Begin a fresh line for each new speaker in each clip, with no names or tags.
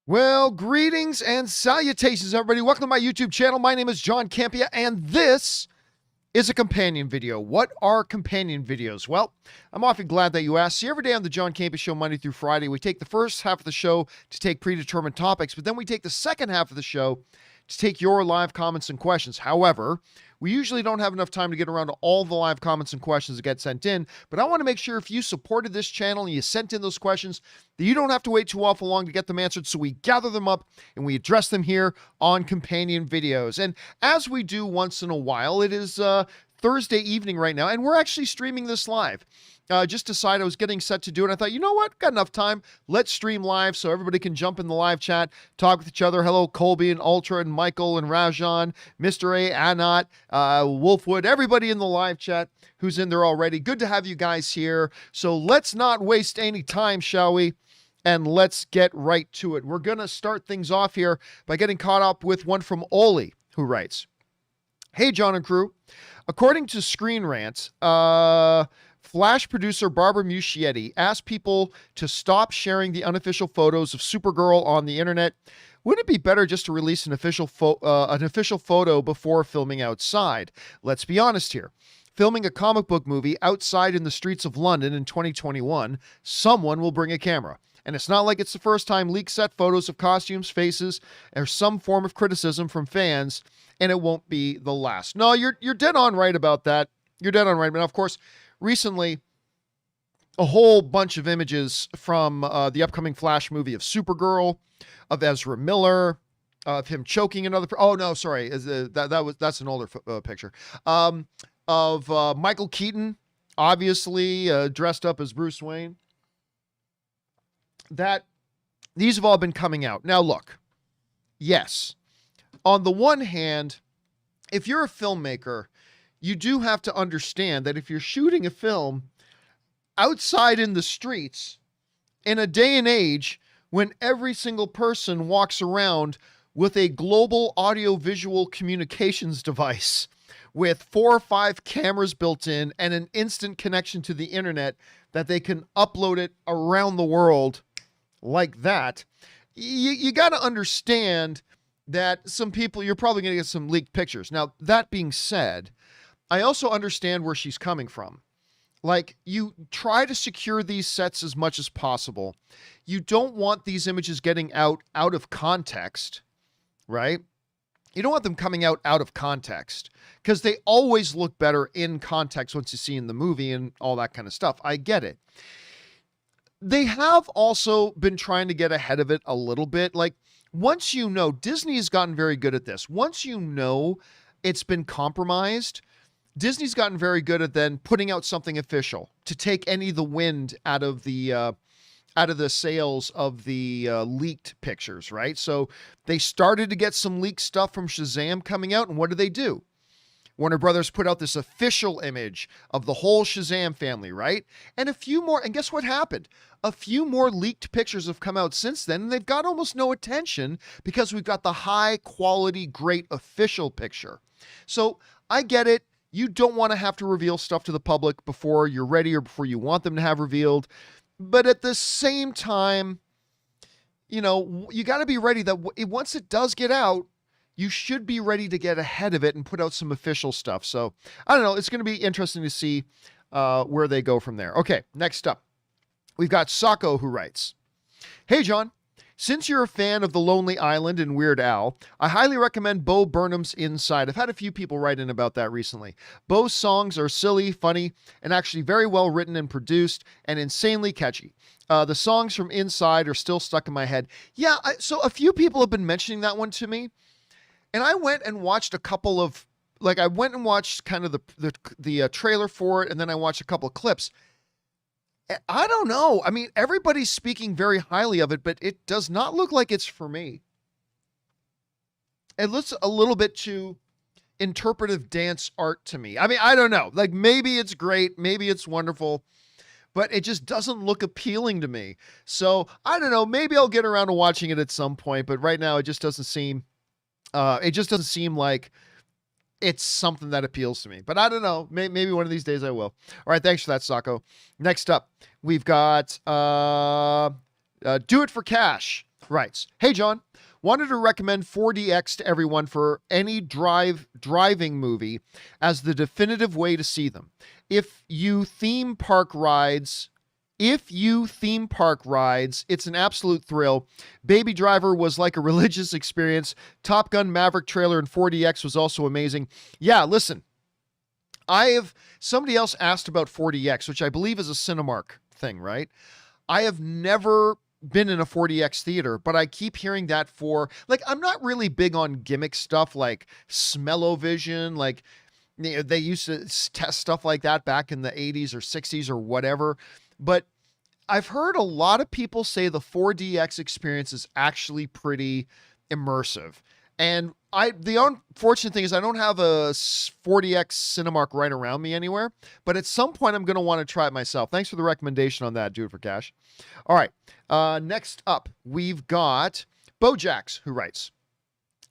Well, greetings and salutations, everybody. Welcome to my YouTube channel. My name is John Campea, and this is a companion video. What are companion videos? Well, I'm often glad that you asked. See, every day on the John Campea Show, Monday through Friday, we take the first half of the show to take predetermined topics, but then we take the second half of the show to take your live comments and questions. However, we usually don't have enough time to get around to all the live comments and questions that get sent in, but I want to make sure if you supported this channel and you sent in those questions, that you don't have to wait too awful long to get them answered, so we gather them up and we address them here on companion videos. And as we do once in a while, it is Thursday evening right now, and we're actually streaming this live. Just decided I was getting set to do it. And I thought, you know what? Got enough time. Let's stream live so everybody can jump in the live chat, talk with each other. Hello, Colby and Ultra and Michael and Rajan, Mr. A, Anat, Wolfwood, everybody in the live chat who's in there already. Good to have you guys here. So let's not waste any time, shall we? And let's get right to it. We're going to start things off here by getting caught up with one from Oli, who writes, "Hey, John and crew. According to Screen Rant, Flash producer Barbara Muschietti asked people to stop sharing the unofficial photos of Supergirl on the internet. Wouldn't it be better just to release an official photo before filming outside? Let's be honest here. Filming a comic book movie outside in the streets of London in 2021, someone will bring a camera. And it's not like it's the first time leaks set photos of costumes, faces, or some form of criticism from fans, and it won't be the last." No, you're dead on right about that. You're dead on right. But of course, recently, a whole bunch of images from the upcoming Flash movie of Supergirl, of Ezra Miller, of him choking another. Oh no, sorry, that's an older picture. Of Michael Keaton, obviously dressed up as Bruce Wayne. That these have all been coming out. Now look, yes, on the one hand, if you're a filmmaker, you do have to understand that if you're shooting a film outside in the streets in a day and age when every single person walks around with a global audio-visual communications device with 4 or 5 cameras built in and an instant connection to the internet that they can upload it around the world like that, you got to understand that some people, you're probably going to get some leaked pictures. Now, that being said, I also understand where she's coming from. Like, you try to secure these sets as much as possible. You don't want these images getting out of context, right? You don't want them coming out of context because they always look better in context once you see in the movie and all that kind of stuff. I get it. They have also been trying to get ahead of it a little bit. Like, once you know, Disney has gotten very good at this. Once you know it's been compromised, Disney's gotten very good at then putting out something official to take any of the wind out of the sales of the leaked pictures, right? So they started to get some leaked stuff from Shazam coming out, and what do? Warner Brothers put out this official image of the whole Shazam family, right? And a few more, and guess what happened? A few more leaked pictures have come out since then, and they've got almost no attention because we've got the high quality, great official picture. So I get it. You don't want to have to reveal stuff to the public before you're ready or before you want them to have revealed. But at the same time, you know, you got to be ready that once it does get out, you should be ready to get ahead of it and put out some official stuff. So I don't know. It's going to be interesting to see where they go from there. Okay, next up, we've got Sako, who writes, "Hey, John. Since you're a fan of The Lonely Island and Weird Al, I highly recommend Bo Burnham's Inside. I've had a few people write in about that recently. Bo's songs are silly, funny, and actually very well written and produced and insanely catchy. The songs from Inside are still stuck in my head." Yeah, so a few people have been mentioning that one to me. And I went and watched a couple of, like, I went and watched kind of the trailer for it, and then I watched a couple of clips. I don't know. I mean, everybody's speaking very highly of it, but it does not look like it's for me. It looks a little bit too interpretive dance art to me. I mean, I don't know. Like, maybe it's great, maybe it's wonderful, but it just doesn't look appealing to me. So, I don't know. Maybe I'll get around to watching it at some point, but right now it just doesn't seem like it's something that appeals to me. But I don't know. Maybe one of these days I will. All right, thanks for that, Sako. Next up, we've got Do It for Cash, writes, "Hey John, wanted to recommend 4DX to everyone for any driving movie as the definitive way to see them. If you theme park rides, it's an absolute thrill. Baby Driver was like a religious experience. Top Gun Maverick trailer in 4DX was also amazing." Yeah, listen, somebody else asked about 4DX, which I believe is a Cinemark thing, right? I have never been in a 4DX theater, but I keep hearing that I'm not really big on gimmick stuff like smell-o-vision, they used to test stuff like that back in the 80s or 60s or whatever. But I've heard a lot of people say the 4DX experience is actually pretty immersive. And the unfortunate thing is I don't have a 4DX Cinemark right around me anywhere, but at some point I'm going to want to try it myself. Thanks for the recommendation on that, Do It For Cash. All right. Next up, we've got Bojacks, who writes,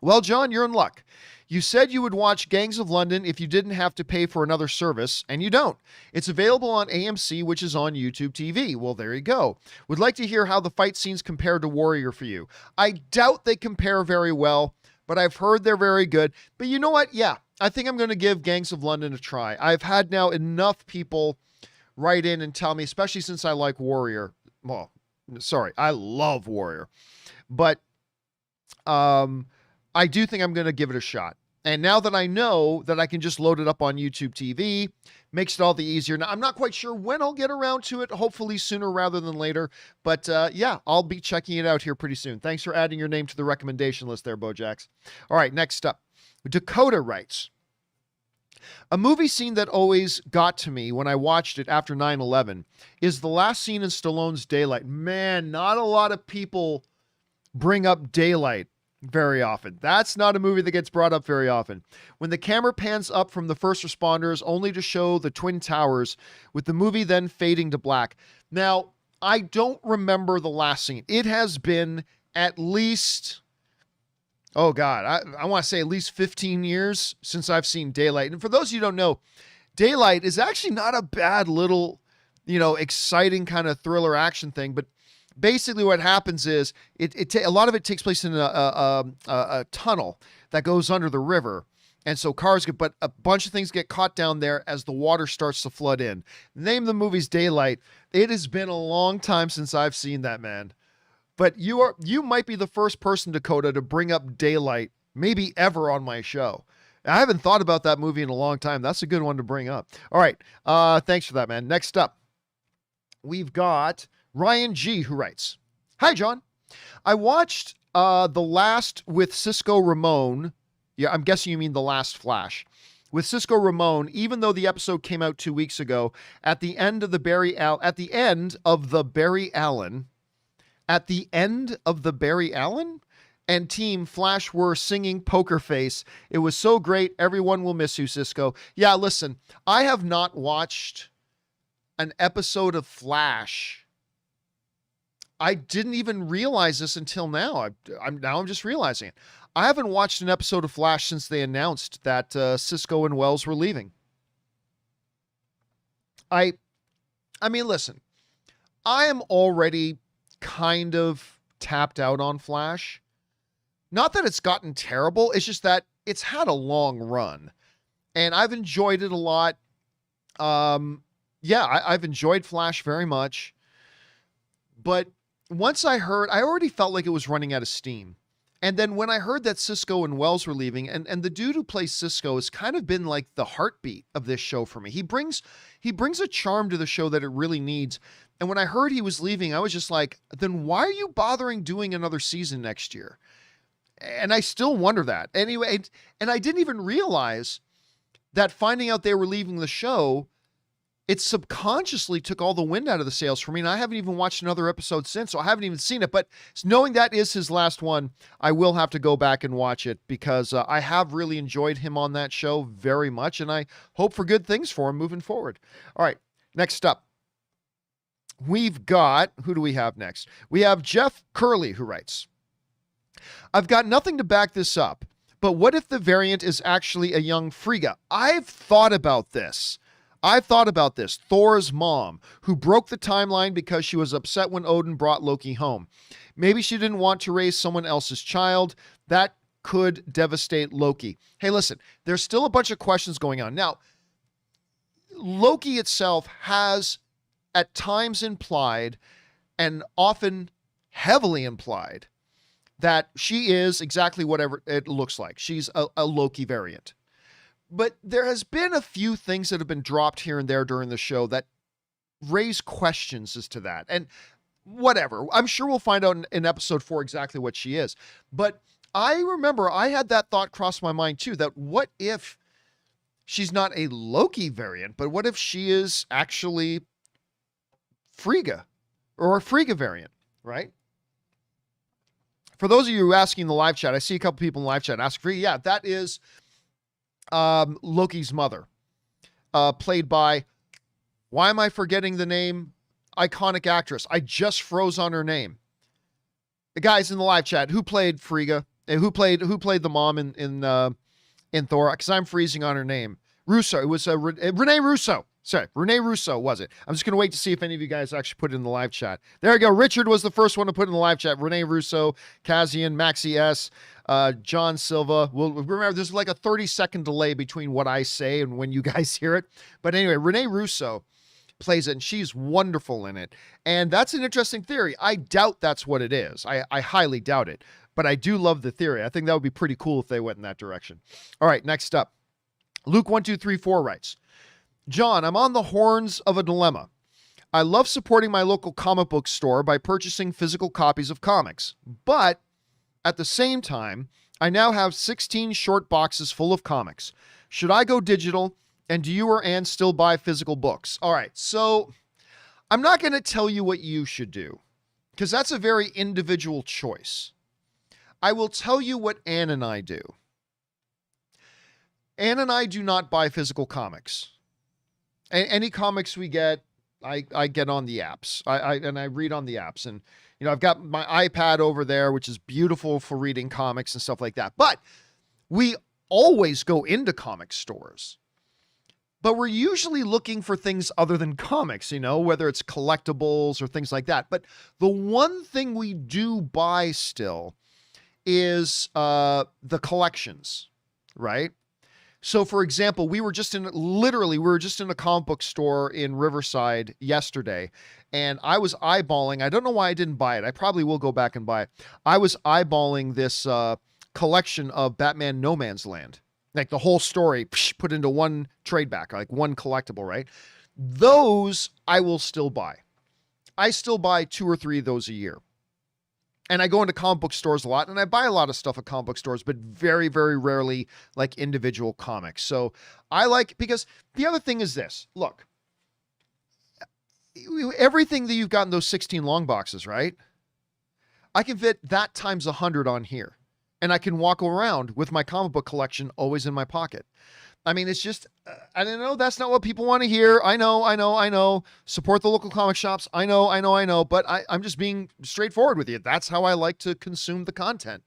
"Well, John, you're in luck. You said you would watch Gangs of London if you didn't have to pay for another service, and you don't. It's available on AMC, which is on YouTube TV. Well, there you go. Would like to hear how the fight scenes compare to Warrior for you. I doubt they compare very well, but I've heard they're very good. But you know what? Yeah, I think I'm going to give Gangs of London a try. I've had now enough people write in and tell me, especially since I like Warrior. Well, sorry, I love Warrior. But I do think I'm going to give it a shot. And now that I know that I can just load it up on YouTube TV, makes it all the easier. Now, I'm not quite sure when I'll get around to it, hopefully sooner rather than later. But yeah, I'll be checking it out here pretty soon. Thanks for adding your name to the recommendation list there, Bojacks. All right, next up, Dakota writes, "A movie scene that always got to me when I watched it after 9/11 is the last scene in Stallone's Daylight." Man, not a lot of people bring up Daylight very often. That's not a movie that gets brought up very often. When the camera pans up from the first responders only to show the Twin Towers, with the movie then fading to black. Now, I don't remember the last scene. It has been at least, oh God, I want to say at least 15 years since I've seen Daylight. And for those of you who don't know, Daylight is actually not a bad little, exciting kind of thriller action thing, but basically what happens is a lot of it takes place in a tunnel that goes under the river. And so but a bunch of things get caught down there as the water starts to flood in. The name of the movie's Daylight. It has been a long time since I've seen that, man. But you might be the first person, Dakota, to bring up Daylight, maybe ever, on my show. I haven't thought about that movie in a long time. That's a good one to bring up. All right. Thanks for that, man. Next up, we've got Ryan G, who writes, "Hi, John. I watched The Last with Cisco Ramon." Yeah, I'm guessing you mean The Last Flash. "With Cisco Ramon, even though the episode came out 2 weeks ago, at the end of the Barry Allen and Team Flash were singing Poker Face. It was so great. Everyone will miss you, Cisco." Yeah, listen, I have not watched an episode of Flash. I didn't even realize this until now. I'm just realizing it. I haven't watched an episode of Flash since they announced that Cisco and Wells were leaving. I mean, listen, I am already kind of tapped out on Flash. Not that it's gotten terrible. It's just that it's had a long run and I've enjoyed it a lot. Yeah, I've enjoyed Flash very much, but once I already felt like it was running out of steam. And then when I heard that Cisco and Wells were leaving, and the dude who plays Cisco has kind of been like the heartbeat of this show for me. He brings a charm to the show that it really needs. And when I heard he was leaving, I was just like, then why are you bothering doing another season next year? And I still wonder that. Anyway, and I didn't even realize that finding out they were leaving the show, it subconsciously took all the wind out of the sails for me, and I haven't even watched another episode since, so I haven't even seen it. But knowing that is his last one, I will have to go back and watch it because I have really enjoyed him on that show very much, and I hope for good things for him moving forward. All right, next up, we've got, who do we have next? We have Jeff Curley, who writes, "I've got nothing to back this up, but what if the variant is actually a young Frigga? I've thought about this. I've thought about this. Thor's mom, who broke the timeline because she was upset when Odin brought Loki home. Maybe she didn't want to raise someone else's child. That could devastate Loki. Hey, listen, there's still a bunch of questions going on. Now, Loki itself has at times implied, and often heavily implied, that she is exactly whatever it looks like. She's a Loki variant. But there has been a few things that have been dropped here and there during the show that raise questions as to that. And whatever, I'm sure we'll find out in episode 4 exactly what she is. But I remember I had that thought cross my mind too, that what if she's not a Loki variant, but what if she is actually Frigga, or a Frigga variant, right? For those of you asking in the live chat, I see a couple people in the live chat ask Frigga. Yeah, that is Loki's mother, played by, why am I forgetting the name? Iconic actress. I just froze on her name. The guys in the live chat, who played Frigga? Who played the mom in Thor? Because I'm freezing on her name. Russo. It was Renee Russo. Sorry, Renee Russo was it? I'm just going to wait to see if any of you guys actually put it in the live chat. There we go. Richard was the first one to put in the live chat. Renee Russo, Kazian, Maxi S, John Silva. Well, remember, there's like a 30-second delay between what I say and when you guys hear it. But anyway, Renee Russo plays it, and she's wonderful in it. And that's an interesting theory. I doubt that's what it is. I highly doubt it. But I do love the theory. I think that would be pretty cool if they went in that direction. All right, next up. Luke1234 writes, John, I'm on the horns of a dilemma. I love supporting my local comic book store by purchasing physical copies of comics. But at the same time, I now have 16 short boxes full of comics. Should I go digital? And do you or Ann still buy physical books? All right, so I'm not going to tell you what you should do, because that's a very individual choice. I will tell you what Ann and I do. Ann and I do not buy physical comics. Any comics we get, I get on the apps. I read on the apps. And, you know, I've got my iPad over there, which is beautiful for reading comics and stuff like that. But we always go into comic stores. But we're usually looking for things other than comics, you know, whether it's collectibles or things like that. But the one thing we do buy still is the collections, right? So, for example, we were just in a comic book store in Riverside yesterday, and I was eyeballing, I don't know why I didn't buy it. I probably will go back and buy it. I was eyeballing this collection of Batman No Man's Land, like the whole story put into one trade back, like one collectible, right? Those I will still buy. I still buy 2 or 3 of those a year. And I go into comic book stores a lot, and I buy a lot of stuff at comic book stores, but very, very rarely like individual comics. So I like, because the other thing is this, look, everything that you've got in those 16 long boxes, right? I can fit that times 100 on here, and I can walk around with my comic book collection always in my pocket. I mean, it's just, I don't know. That's not what people want to hear. I know. Support the local comic shops. I know. But I'm just being straightforward with you. That's how I like to consume the content.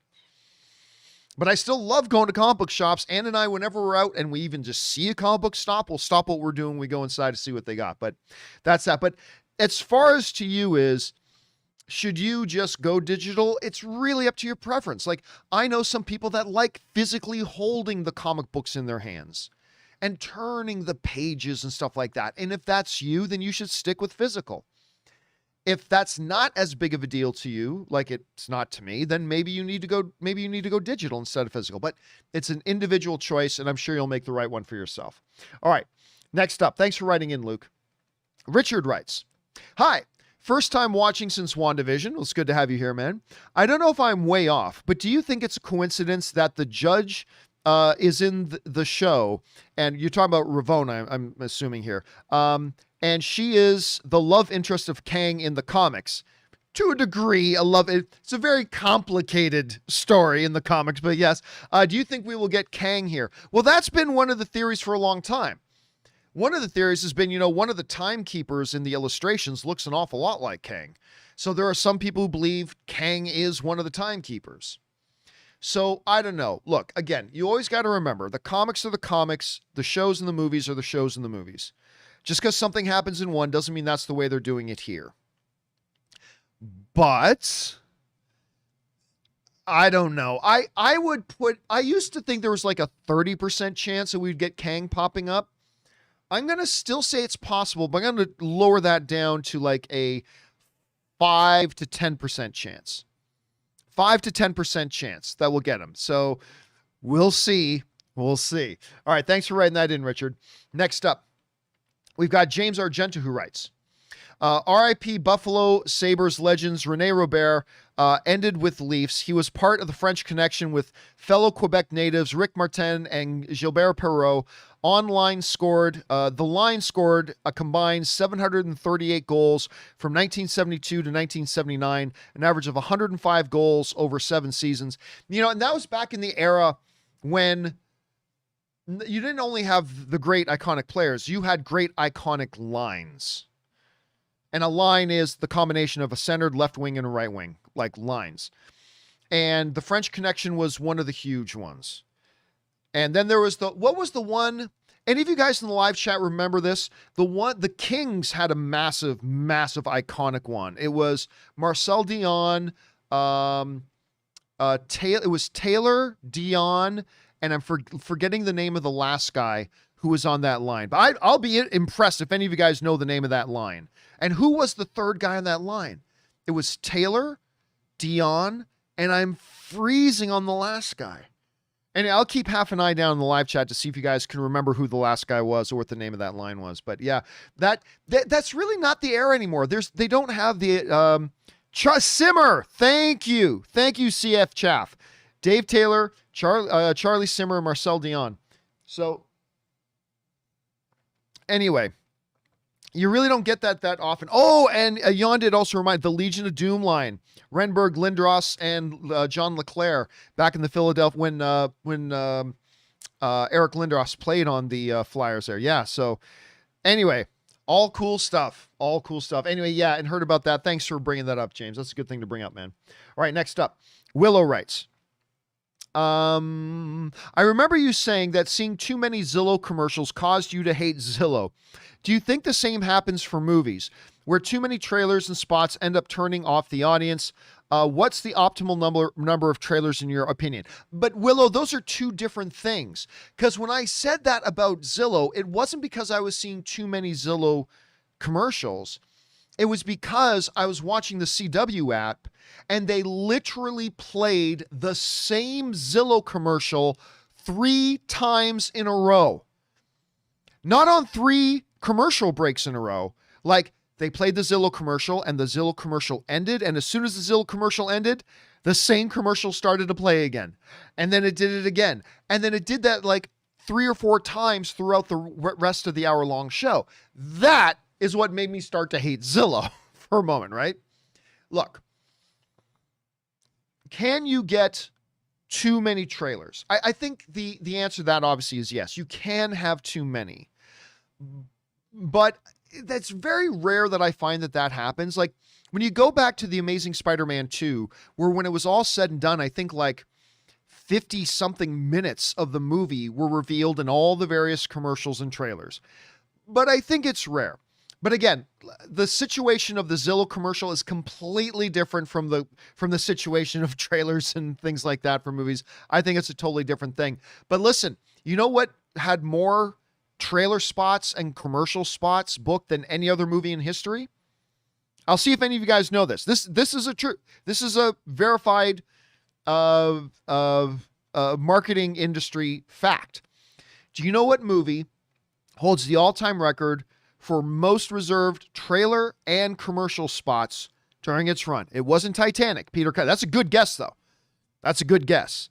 But I still love going to comic book shops. Ann and I, whenever we're out and we even just see a comic book stop, we'll stop what we're doing. We go inside to see what they got. But that's that. But as far as to you is, should you just go digital? It's really up to your preference. Like, I know some people that like physically holding the comic books in their hands and turning the pages and stuff like that. And if that's you, then you should stick with physical. If that's not as big of a deal to you, like it's not to me, then maybe you need to go digital instead of physical. But it's an individual choice, and I'm sure you'll make the right one for yourself. All right, next up. Thanks for writing in, Luke. Richard writes, hi. First time watching since WandaVision. Well, it's good to have you here, man. I don't know if I'm way off, but do you think it's a coincidence that the judge is in the show, and you're talking about Ravonna, I'm assuming here, and she is the love interest of Kang in the comics? To a degree, it's a very complicated story in the comics, but yes. Do you think we will get Kang here? Well, that's been one of the theories for a long time. One of the theories has been, one of the timekeepers in the illustrations looks an awful lot like Kang. So there are some people who believe Kang is one of the timekeepers. So I don't know. Look, again, you always got to remember, the comics are the comics, the shows and the movies are the shows and the movies. Just because something happens in one doesn't mean that's the way they're doing it here. But I don't know. I used to think there was like a 30% chance that we'd get Kang popping up. I'm going to still say it's possible, but I'm going to lower that down to like a 5 to 10% chance. 5 to 10% chance that we'll get him. So we'll see. We'll see. All right. Thanks for writing that in, Richard. Next up, we've got James Argento who writes, RIP Buffalo Sabres legends Rene Robert ended with Leafs. He was part of the French connection with fellow Quebec natives Rick Martin and Gilbert Perreault. The line scored a combined 738 goals from 1972 to 1979, an average of 105 goals over 7 seasons. And that was back in the era when you didn't only have the great iconic players, you had great iconic lines. And a line is the combination of a centered left wing and a right wing, like lines. And the French Connection was one of the huge ones. And then there was what was the one? Any of you guys in the live chat remember this? The Kings had a massive, massive iconic one. It was Marcel Dion, it was Taylor, Dion, and I'm forgetting the name of the last guy who was on that line. But I'll be impressed if any of you guys know the name of that line. And who was the third guy on that line? It was Taylor, Dion, and I'm freezing on the last guy. And I'll keep half an eye down in the live chat to see if you guys can remember who the last guy was or what the name of that line was. But yeah, that's really not the era anymore. They don't have the Simmer. Thank you, CF Chaff, Dave Taylor, Charlie Simmer, and Marcel Dion. So anyway, you really don't get that often. Oh, and Jan did also remind the Legion of Doom line. Renberg, Lindros, and John Leclerc back in the Philadelphia when Eric Lindros played on the Flyers there. Yeah, so anyway, all cool stuff. All cool stuff. Anyway, yeah, and heard about that. Thanks for bringing that up, James. That's a good thing to bring up, man. All right, next up, Willow writes, I remember you saying that seeing too many Zillow commercials caused you to hate Zillow. Do you think the same happens for movies, where too many trailers and spots end up turning off the audience? What's the optimal number of trailers in your opinion? But Willow, those are two different things. Because when I said that about Zillow, it wasn't because I was seeing too many Zillow commercials. It was because I was watching the CW app and they literally played the same Zillow commercial 3 times in a row. Not on 3 commercial breaks in a row. Like, they played the Zillow commercial and the Zillow commercial ended. And as soon as the Zillow commercial ended, the same commercial started to play again. And then it did it again. And then it did that like 3 or 4 times throughout the rest of the hour-long show. That is what made me start to hate Zillow for a moment, right? Look, can you get too many trailers? I think the answer to that obviously is yes. You can have too many. But that's very rare that I find that happens. Like when you go back to The Amazing Spider-Man 2, where when it was all said and done, I think like 50 something minutes of the movie were revealed in all the various commercials and trailers. But I think it's rare. But again, the situation of the Zillow commercial is completely different from the situation of trailers and things like that for movies. I think it's a totally different thing. But listen, you know what had more trailer spots and commercial spots booked than any other movie in history? I'll see if any of you guys know this. This is a verified marketing industry fact. Do you know what movie holds the all-time record for most reserved trailer and commercial spots during its run? It wasn't Titanic. That's a good guess though. That's a good guess.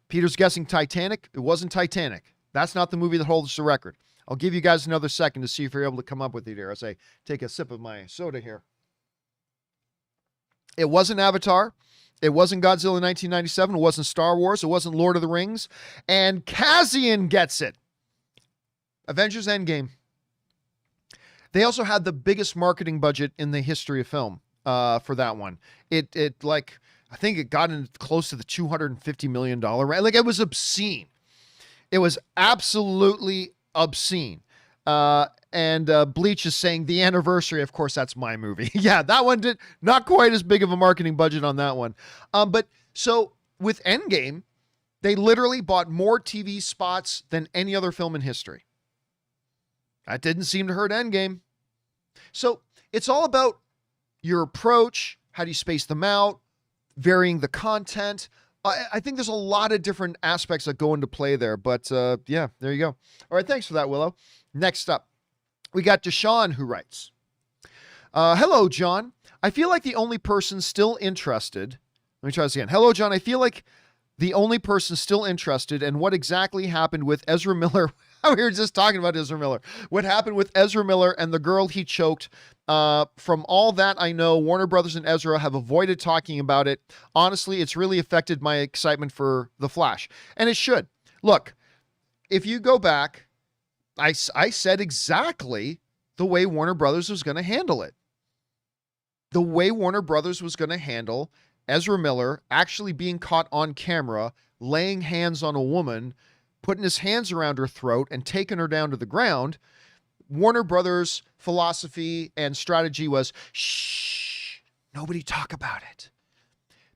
Peter's guessing Titanic. It wasn't Titanic. That's not the movie that holds the record. I'll give you guys another second to see if you're able to come up with it here as I take a sip of my soda here. It wasn't Avatar. It wasn't Godzilla 1997. It wasn't Star Wars. It wasn't Lord of the Rings. And Kazian gets it. Avengers Endgame. They also had the biggest marketing budget in the history of film for that one. It like, I think it got in close to the $250 million range. Like, it was obscene. It was absolutely obscene. And Bleach is saying the anniversary. Of course, that's my movie. Yeah, that one did not quite as big of a marketing budget on that one. But so with Endgame, they literally bought more TV spots than any other film in history. That didn't seem to hurt Endgame. So it's all about your approach. How do you space them out? Varying the content. I think there's a lot of different aspects that go into play there. But yeah, there you go. All right, thanks for that, Willow. Next up, we got Deshaun, who writes, hello, John. I feel like the only person still interested. Let me try this again. Hello, John. I feel like the only person still interested in what exactly happened with Ezra Miller. We were just talking about Ezra Miller. What happened with Ezra Miller and the girl he choked. From all that I know, Warner Brothers and Ezra have avoided talking about it. Honestly, it's really affected my excitement for The Flash. And it should. Look, if you go back, I said exactly the way Warner Brothers was going to handle it. The way Warner Brothers was going to handle Ezra Miller actually being caught on camera, laying hands on a woman, putting his hands around her throat and taking her down to the ground. Warner Brothers' philosophy and strategy was, shh, nobody talk about it.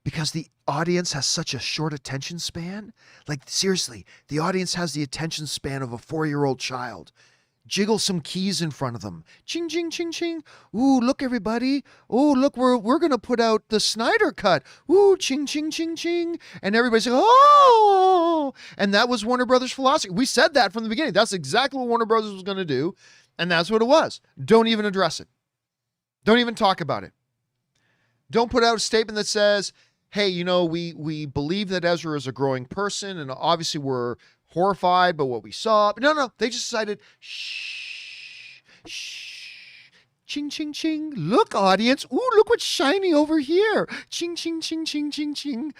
Because the audience has such a short attention span. Like, seriously, the audience has the attention span of a 4-year-old child. Jiggle some keys in front of them. Ching, ching, ching, ching. Ooh, look, everybody. Oh, look, we're going to put out the Snyder cut. Ooh, ching, ching, ching, ching. And everybody's like, oh. And that was Warner Brothers' philosophy. We said that from the beginning. That's exactly what Warner Brothers was going to do. And that's what it was. Don't even address it. Don't even talk about it. Don't put out a statement that says, hey, you know, we believe that Ezra is a growing person, and obviously we're horrified by what we saw. But no, they just decided, shh, ching, ching, ching. Look, audience. Ooh, look what's shiny over here. Ching, ching, ching, ching, ching, ching.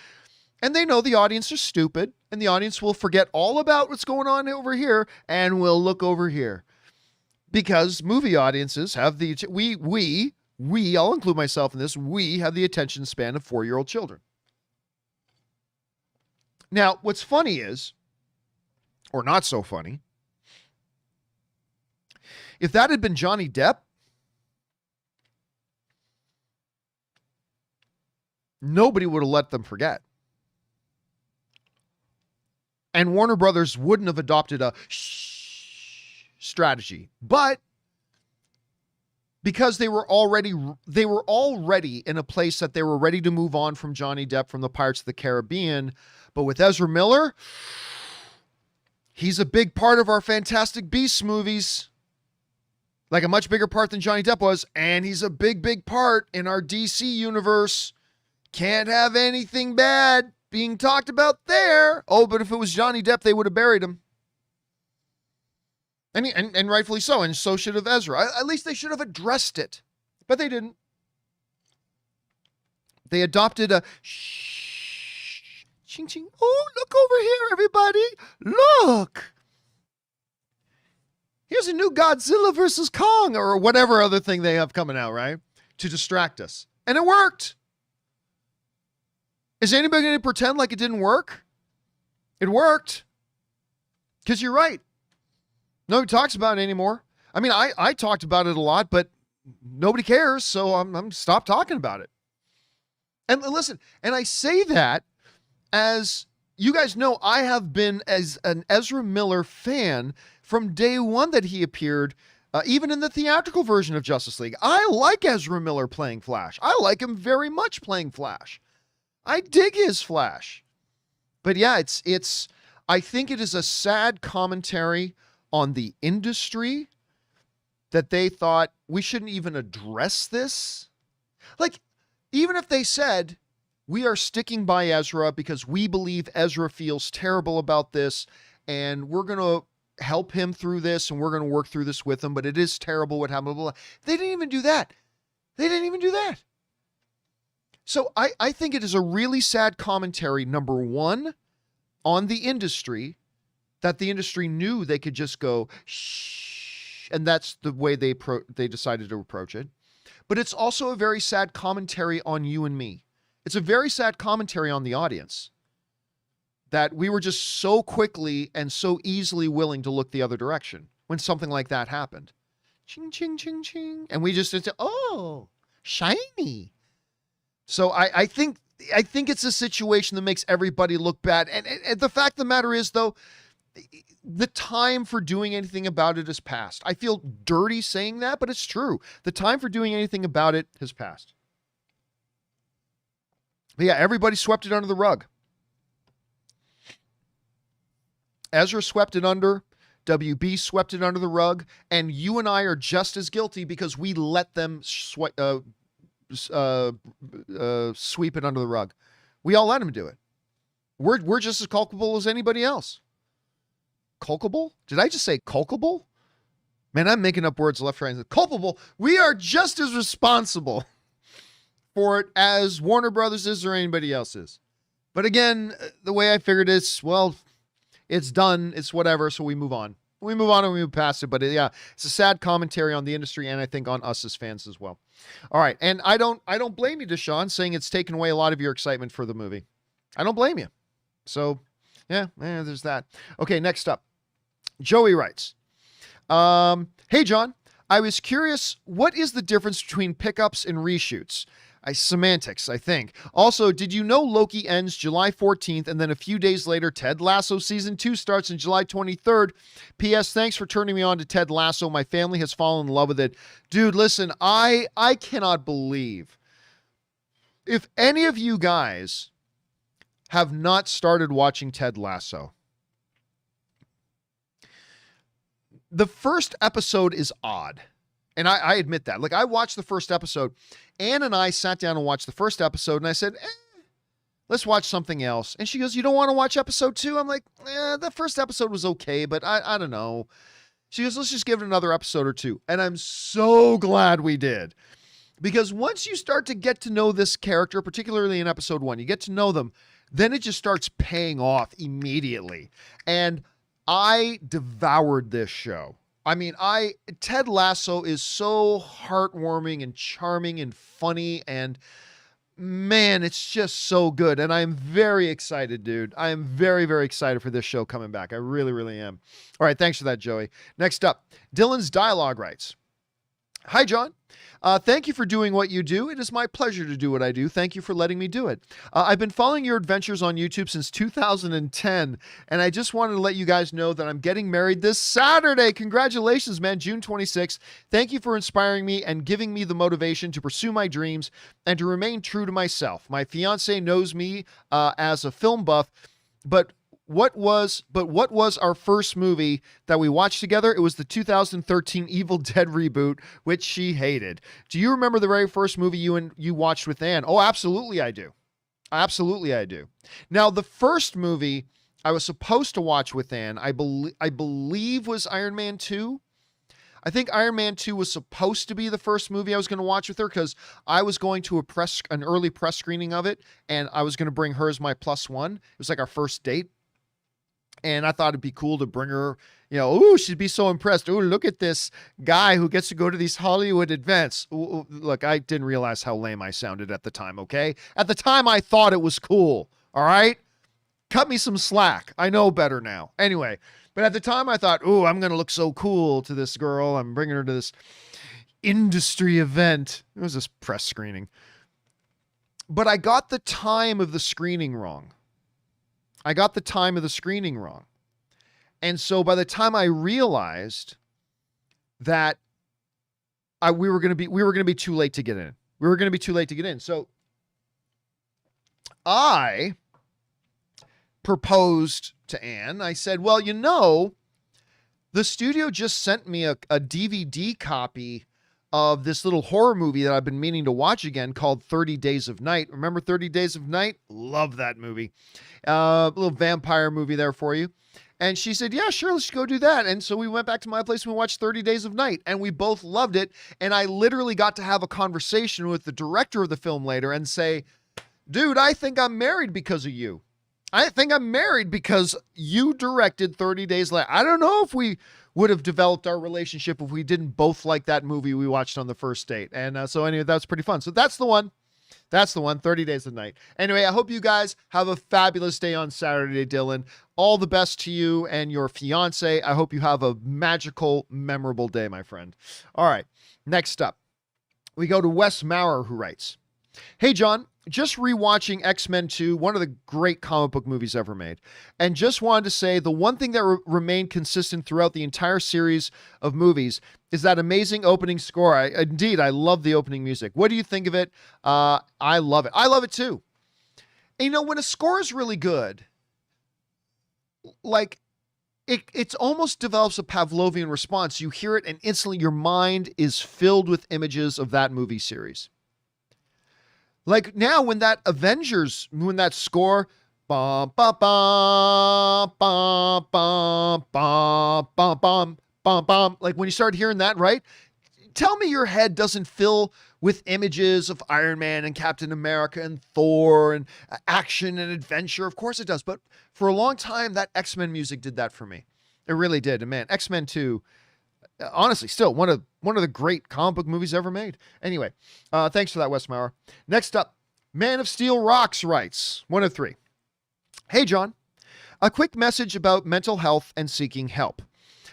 And they know the audience are stupid, and the audience will forget all about what's going on over here and will look over here. Because movie audiences have the, I'll include myself in this, we have the attention span of 4-year-old children. Now, what's funny is, or not so funny, if that had been Johnny Depp, nobody would have let them forget. And Warner Brothers wouldn't have adopted a strategy. But because they were already in a place that they were ready to move on from Johnny Depp from the Pirates of the Caribbean. But with Ezra Miller, he's a big part of our Fantastic Beasts movies. Like a much bigger part than Johnny Depp was. And he's a big, big part in our DC universe. Can't have anything bad being talked about there. Oh, but if it was Johnny Depp, they would have buried him. And rightfully so. And so should have Ezra. At least they should have addressed it. But they didn't. They adopted a shh, ching, ching. Oh, look over here, everybody. Look. Here's a new Godzilla versus Kong or whatever other thing they have coming out, right? To distract us. And it worked. Is anybody going to pretend like it didn't work? It worked. Because you're right. Nobody talks about it anymore. I mean, I talked about it a lot, but nobody cares, so I'm stop talking about it. And listen, and I say that as you guys know, I have been as an Ezra Miller fan from day one that he appeared, even in the theatrical version of Justice League. I like Ezra Miller playing Flash. I like him very much playing Flash. I dig his Flash. But yeah, it's I think it is a sad commentary on the industry that they thought we shouldn't even address this. Like, even if they said, we are sticking by Ezra because we believe Ezra feels terrible about this and we're going to help him through this and we're going to work through this with him, but it is terrible what happened. Blah, blah, blah. They didn't even do that. So I think it is a really sad commentary, number one, on the industry, that the industry knew they could just go, shh, and that's the way they decided to approach it. But it's also a very sad commentary on you and me. It's a very sad commentary on the audience that we were just so quickly and so easily willing to look the other direction when something like that happened. ching, ching, ching, ching. And we just, oh, shiny. So I think it's a situation that makes everybody look bad. And the fact of the matter is, though, the time for doing anything about it has passed. I feel dirty saying that, but it's true. The time for doing anything about it has passed. But yeah, everybody swept it under the rug. Ezra swept it under. WB swept it under the rug. And you and I are just as guilty because we let them sweep it under the rug. We all let them do it. We're just as culpable as anybody else. Culpable? Did I just say culpable? Man, I'm making up words left, right, and culpable. We are just as responsible for it as Warner Brothers is or anybody else is. But again, the way I figured it's, well, it's done. It's whatever. So we move on. We move on and we move past it. But yeah, it's a sad commentary on the industry and I think on us as fans as well. All right. And I don't blame you, Deshaun, saying it's taken away a lot of your excitement for the movie. I don't blame you. So yeah, there's that. Okay. Next up, Joey writes, hey, John, I was curious, what is the difference between pickups and reshoots? Semantics, I think. Also, did you know Loki ends July 14th and then a few days later, Ted Lasso Season 2 starts on July 23rd? P.S. Thanks for turning me on to Ted Lasso. My family has fallen in love with it. Dude, listen, I cannot believe if any of you guys have not started watching Ted Lasso. The first episode is odd. And I admit that. Like, I watched the first episode. Ann and I sat down and watched the first episode, and I said, let's watch something else. And she goes, you don't want to watch episode 2? I'm like, the first episode was okay, but I don't know. She goes, let's just give it another episode or two. And I'm so glad we did. Because once you start to get to know this character, particularly in episode 1, you get to know them, then it just starts paying off immediately. And I devoured this show. I mean, Ted Lasso is so heartwarming and charming and funny, and man, it's just so good. And I'm very excited, dude. I am very, very excited for this show coming back. I really, really am. All right. Thanks for that, Joey. Next up, Dylan's Dialogue writes, hi, John. Thank you for doing what you do. It is my pleasure to do what I do. Thank you for letting me do it. I've been following your adventures on YouTube since 2010, and I just wanted to let you guys know that I'm getting married this Saturday. Congratulations, man. June 26th. Thank you for inspiring me and giving me the motivation to pursue my dreams and to remain true to myself. My fiance knows me as a film buff, but what was our first movie that we watched together? It was the 2013 Evil Dead reboot, which she hated. Do you remember the very first movie you watched with Ann? Oh, absolutely I do. Absolutely I do. Now, the first movie I was supposed to watch with Ann, I believe was Iron Man 2. I think Iron Man 2 was supposed to be the first movie I was going to watch with her because I was going to an early press screening of it, and I was going to bring her as my plus one. It was like our first date. And I thought it'd be cool to bring her, ooh, she'd be so impressed. Ooh, look at this guy who gets to go to these Hollywood events. Ooh, look, I didn't realize how lame I sounded at the time, okay? At the time, I thought it was cool, all right? Cut me some slack. I know better now. Anyway, but at the time, I thought, ooh, I'm going to look so cool to this girl. I'm bringing her to this industry event. It was this press screening. But I got the time of the screening wrong. And so by the time I realized that we were going to be too late to get in. So I proposed to Ann. I said, well, the studio just sent me a DVD copy of this little horror movie that I've been meaning to watch again called 30 Days of Night. Remember 30 Days of Night? Love that movie. Little vampire movie there for you. And she said, yeah, sure, let's go do that. And so we went back to my place and we watched 30 Days of Night, and we both loved it. And I literally got to have a conversation with the director of the film later and say, dude, I think I'm married because of you. I think I'm married because you directed 30 Days Later. I don't know if we would have developed our relationship if we didn't both like that movie we watched on the first date. And so anyway, that's pretty fun. So that's the one. That's the one, 30 Days of Night. Anyway, I hope you guys have a fabulous day on Saturday, Dylan. All the best to you and your fiance. I hope you have a magical, memorable day, my friend. All right, next up, we go to Wes Maurer, who writes, "Hey, John, just rewatching X-Men 2, one of the great comic book movies ever made. And just wanted to say the one thing that remained consistent throughout the entire series of movies is that amazing opening score. I love the opening music. What do you think of it? I love it. I love it too. And, you know, when a score is really good, like it almost develops a Pavlovian response. You hear it and instantly your mind is filled with images of that movie series. Like now when that score, bum, bum, bum, bum, bum, bum, bum, bum, bum, bum, like when you start hearing that, right? Tell me your head doesn't fill with images of Iron Man and Captain America and Thor and action and adventure. Of course it does. But for a long time, that X-Men music did that for me. It really did. And man, X-Men 2, honestly, still one of the great comic book movies ever made. Anyway, thanks for that, Wes Maurer. Next up, Man of Steel Rocks writes, 1 of 3. Hey, John, a quick message about mental health and seeking help.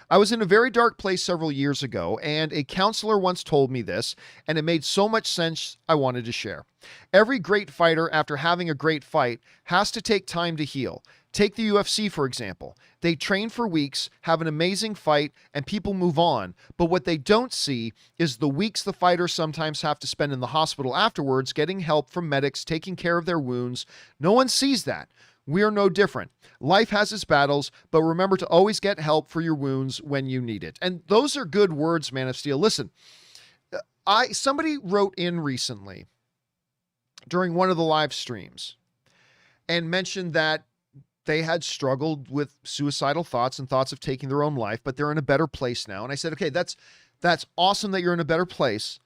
I was in a very dark place several years ago, and a counselor once told me this, and it made so much sense I wanted to share. Every great fighter, after having a great fight, has to take time to heal. Take the UFC, for example. They train for weeks, have an amazing fight, and people move on. But what they don't see is the weeks the fighters sometimes have to spend in the hospital afterwards, getting help from medics, taking care of their wounds. No one sees that. We're no different. Life has its battles, but remember to always get help for your wounds when you need it. And those are good words, Man of Steel. Listen, somebody wrote in recently during one of the live streams and mentioned that they had struggled with suicidal thoughts and thoughts of taking their own life, but they're in a better place now. And I said, okay, that's awesome that you're in a better place,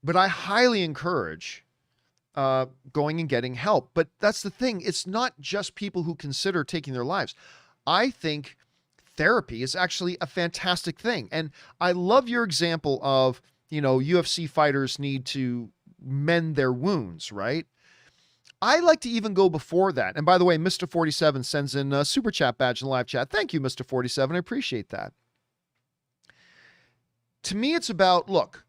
but I highly encourage going and getting help. But that's the thing. It's not just people who consider taking their lives. I think therapy is actually a fantastic thing. And I love your example of, UFC fighters need to mend their wounds, right? I like to even go before that. And by the way, Mr. 47 sends in a super chat badge in the live chat. Thank you, Mr. 47. I appreciate that. To me, it's about, look,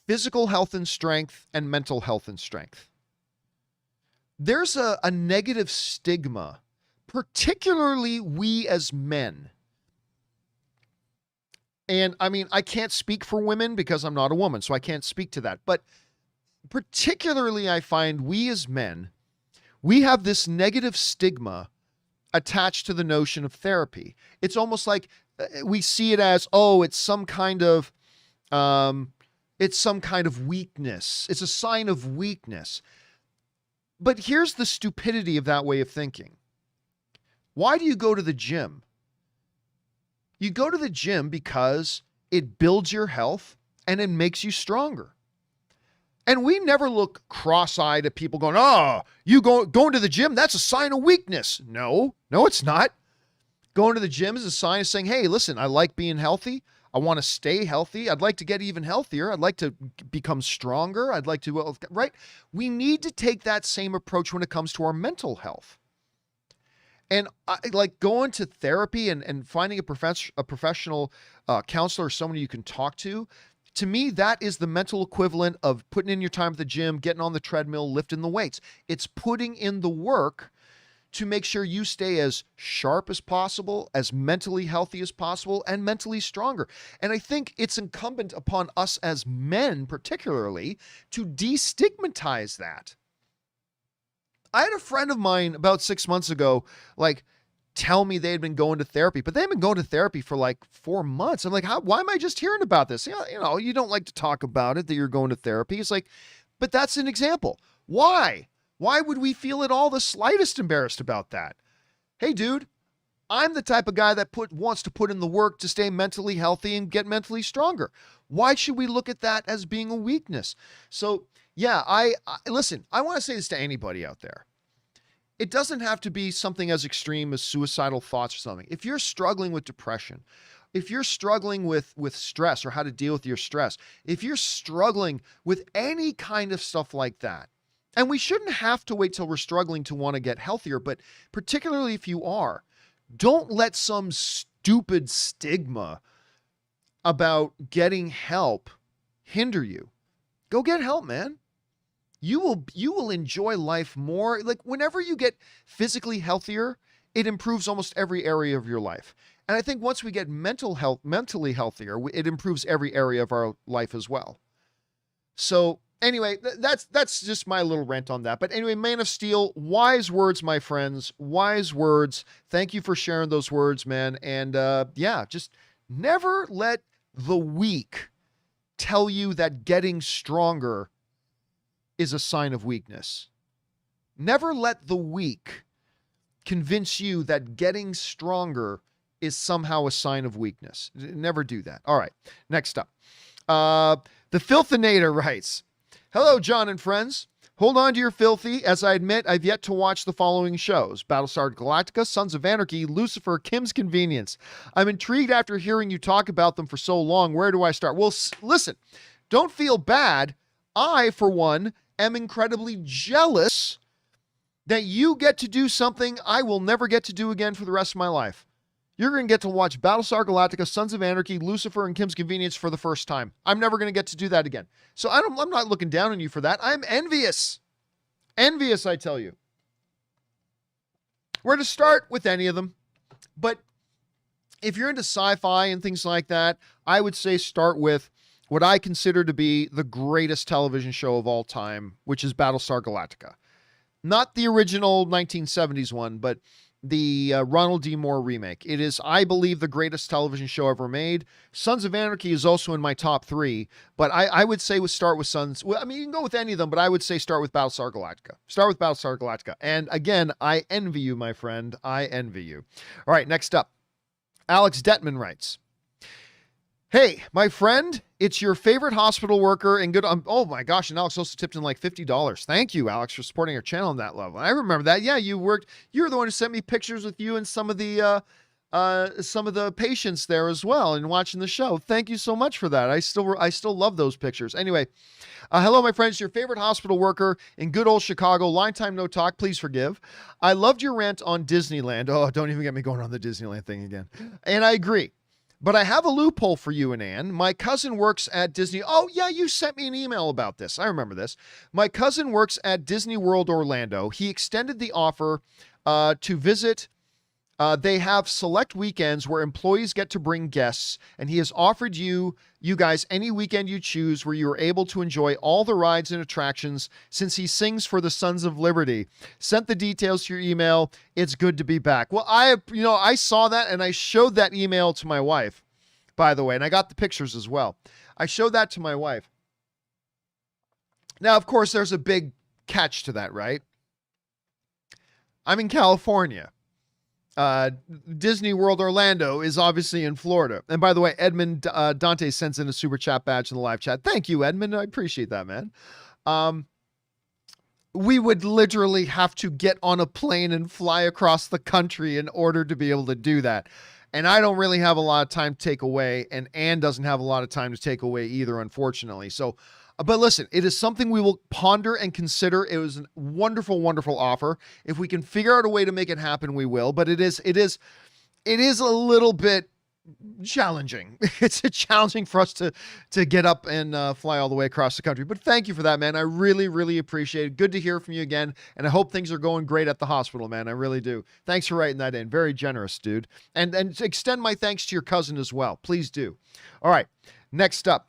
physical health and strength and mental health and strength. There's a negative stigma, particularly we as men. And I mean, I can't speak for women because I'm not a woman, so I can't speak to that. But particularly, I find we as men, we have this negative stigma attached to the notion of therapy. It's almost like we see it as, it's some kind of weakness. It's a sign of weakness. But here's the stupidity of that way of thinking. Why do you go to the gym? You go to the gym because it builds your health and it makes you stronger. And we never look cross-eyed at people going, you going to the gym, that's a sign of weakness. No, it's not. Going to the gym is a sign of saying, hey, listen, I like being healthy. I want to stay healthy. I'd like to get even healthier. I'd like to become stronger. I'd like to, right? We need to take that same approach when it comes to our mental health. And like going to therapy and finding a professional counselor or someone you can talk to me, that is the mental equivalent of putting in your time at the gym, getting on the treadmill, lifting the weights. It's putting in the work to make sure you stay as sharp as possible, as mentally healthy as possible, and mentally stronger. And I think it's incumbent upon us as men, particularly, to destigmatize that. I had a friend of mine about 6 months ago, tell me they had been going to therapy, but they've been going to therapy for 4 months. I'm like, why am I just hearing about this? You don't like to talk about it, that you're going to therapy. It's like, but that's an example. Why? Why would we feel at all the slightest embarrassed about that? Hey, dude, I'm the type of guy that wants to put in the work to stay mentally healthy and get mentally stronger. Why should we look at that as being a weakness? So, yeah, listen, I want to say this to anybody out there. It doesn't have to be something as extreme as suicidal thoughts or something. If you're struggling with depression, if you're struggling with stress or how to deal with your stress, if you're struggling with any kind of stuff like that, And we shouldn't have to wait till we're struggling to want to get healthier, but particularly if you are, don't let some stupid stigma about getting help hinder you. Go get help, man. You will enjoy life more. Like, whenever you get physically healthier, it improves almost every area of your life. And I think once we get mentally healthier, it improves every area of our life as well. So anyway, that's just my little rant on that. But anyway, Man of Steel, wise words, my friends, wise words. Thank you for sharing those words, man. And yeah, just never let the weak tell you that getting stronger is a sign of weakness. Never let the weak convince you that getting stronger is somehow a sign of weakness. Never do that. All right, next up. The Filthinator writes, hello, John and friends. Hold on to your filthy, as I admit I've yet to watch the following shows: Battlestar Galactica, Sons of Anarchy, Lucifer, Kim's Convenience. I'm intrigued after hearing you talk about them for so long. Where do I start? Well, listen, don't feel bad. I, for one, am incredibly jealous that you get to do something I will never get to do again for the rest of my life. You're going to get to watch Battlestar Galactica, Sons of Anarchy, Lucifer, and Kim's Convenience for the first time. I'm never going to get to do that again. So I'm not looking down on you for that. I'm envious. Envious, I tell you. We're to start with any of them. But if you're into sci-fi and things like that, I would say start with what I consider to be the greatest television show of all time, which is Battlestar Galactica. Not the original 1970s one, but the Ronald D. Moore remake. It is, I believe, the greatest television show ever made. Sons of Anarchy is also in my top 3, but I would say start with Sons. Well, I mean, you can go with any of them, but I would say start with Battlestar Galactica. Start with Battlestar Galactica. And again, I envy you, my friend. I envy you. All right, next up. Alex Detman writes, hey, my friend, it's your favorite hospital worker and good. Oh my gosh. And Alex also tipped in like $50. Thank you, Alex, for supporting our channel on that level. I remember that. Yeah, you were the one who sent me pictures with you and some of the patients there as well and watching the show. Thank you so much for that. I still love those pictures. Anyway, hello, my friends, your favorite hospital worker in good old Chicago. Long time no talk. Please forgive. I loved your rant on Disneyland. Oh, don't even get me going on the Disneyland thing again. And I agree. But I have a loophole for you and Ann. My cousin works at Disney. Oh, yeah, you sent me an email about this. I remember this. My cousin works at Disney World Orlando. He extended the offer to visit. They have select weekends where employees get to bring guests, and he has offered you guys any weekend you choose where you are able to enjoy all the rides and attractions since he sings for the Sons of Liberty. Sent the details to your email. It's good to be back. Well, I saw that and I showed that email to my wife, by the way, and I got the pictures as well. I showed that to my wife. Now, of course, there's a big catch to that, right? I'm in California. Disney World Orlando is obviously in Florida. And by the way, Edmund Dante sends in a super chat badge in the live chat. Thank you, Edmund. I appreciate that, man. We would literally have to get on a plane and fly across the country in order to be able to do that. And I don't really have a lot of time to take away, and Ann doesn't have a lot of time to take away either, unfortunately. So, but listen, it is something we will ponder and consider. It was a wonderful, wonderful offer. If we can figure out a way to make it happen, we will. But it is a little bit challenging. It's challenging for us to get up and fly all the way across the country. But thank you for that, man. I really, really appreciate it. Good to hear from you again. And I hope things are going great at the hospital, man. I really do. Thanks for writing that in. Very generous, dude. And extend my thanks to your cousin as well. Please do. All right. Next up.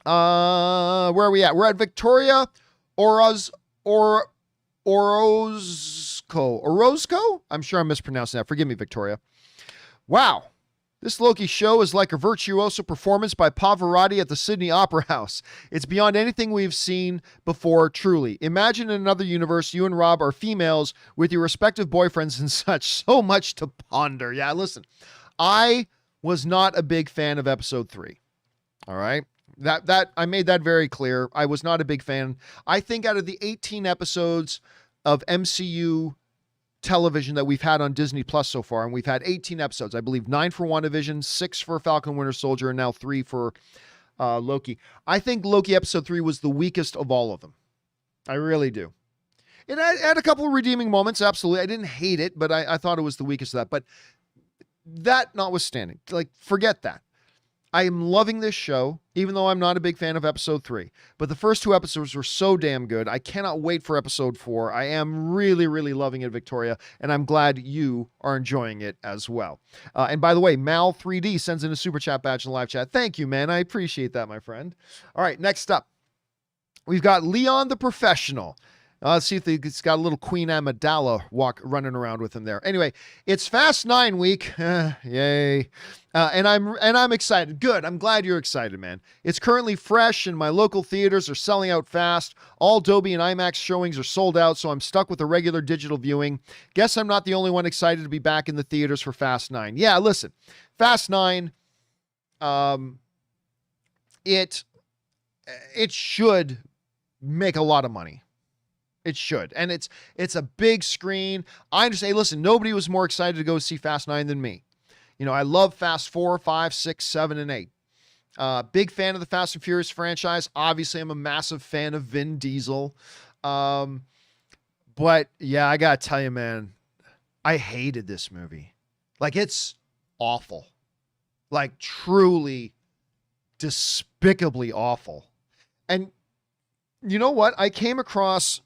Where are we at? We're at Victoria Orozco. I'm sure I'm mispronouncing that. Forgive me, Victoria. Wow. This Loki show is like a virtuoso performance by Pavarotti at the Sydney Opera House. It's beyond anything we've seen before, truly. Imagine in another universe, you and Rob are females with your respective boyfriends and such. So much to ponder. Yeah, listen. I was not a big fan of episode 3. All right? That I made that very clear. I was not a big fan. I think out of the 18 episodes of MCU television that we've had on Disney Plus so far, and we've had 18 episodes, I believe 9 for WandaVision, 6 for Falcon Winter Soldier, and now 3 for Loki. I think Loki episode 3 was the weakest of all of them. I really do. It had a couple of redeeming moments, absolutely. I didn't hate it, but I thought it was the weakest of that. But that notwithstanding, like, forget that. I am loving this show, even though I'm not a big fan of episode 3. But the first 2 episodes were so damn good. I cannot wait for episode 4. I am really, really loving it, Victoria, and I'm glad you are enjoying it as well. And by the way, Mal3D sends in a super chat badge in the live chat. Thank you, man. I appreciate that, my friend. All right, next up, we've got Leon the Professional. Let's see if he's got a little Queen Amidala running around with him there. Anyway, it's Fast 9 week. Yay. And I'm excited. Good. I'm glad you're excited, man. It's currently fresh and my local theaters are selling out fast. All Dolby and IMAX showings are sold out, so I'm stuck with a regular digital viewing. Guess I'm not the only one excited to be back in the theaters for Fast 9. Yeah, listen. Fast 9, it should make a lot of money. It should. And it's a big screen. I understand. Hey, listen, nobody was more excited to go see Fast 9 than me. You know, I love Fast 4, 5, 6, 7, and 8. Big fan of the Fast and Furious franchise. Obviously, I'm a massive fan of Vin Diesel. But yeah, I gotta tell you, man, I hated this movie. Like, it's awful. Like, truly despicably awful. And you know what? I came across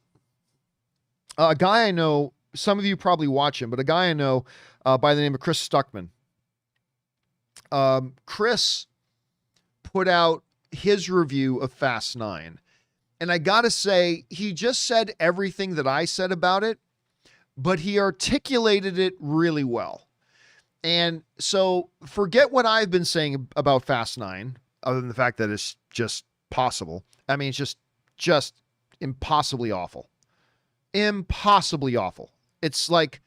a guy I know, some of you probably watch him, but a guy I know by the name of Chris Stuckman. Chris put out his review of Fast 9. And I gotta say, he just said everything that I said about it, but he articulated it really well. And so forget what I've been saying about Fast 9, other than the fact that it's just possible. I mean, it's just impossibly awful. Impossibly awful. It's like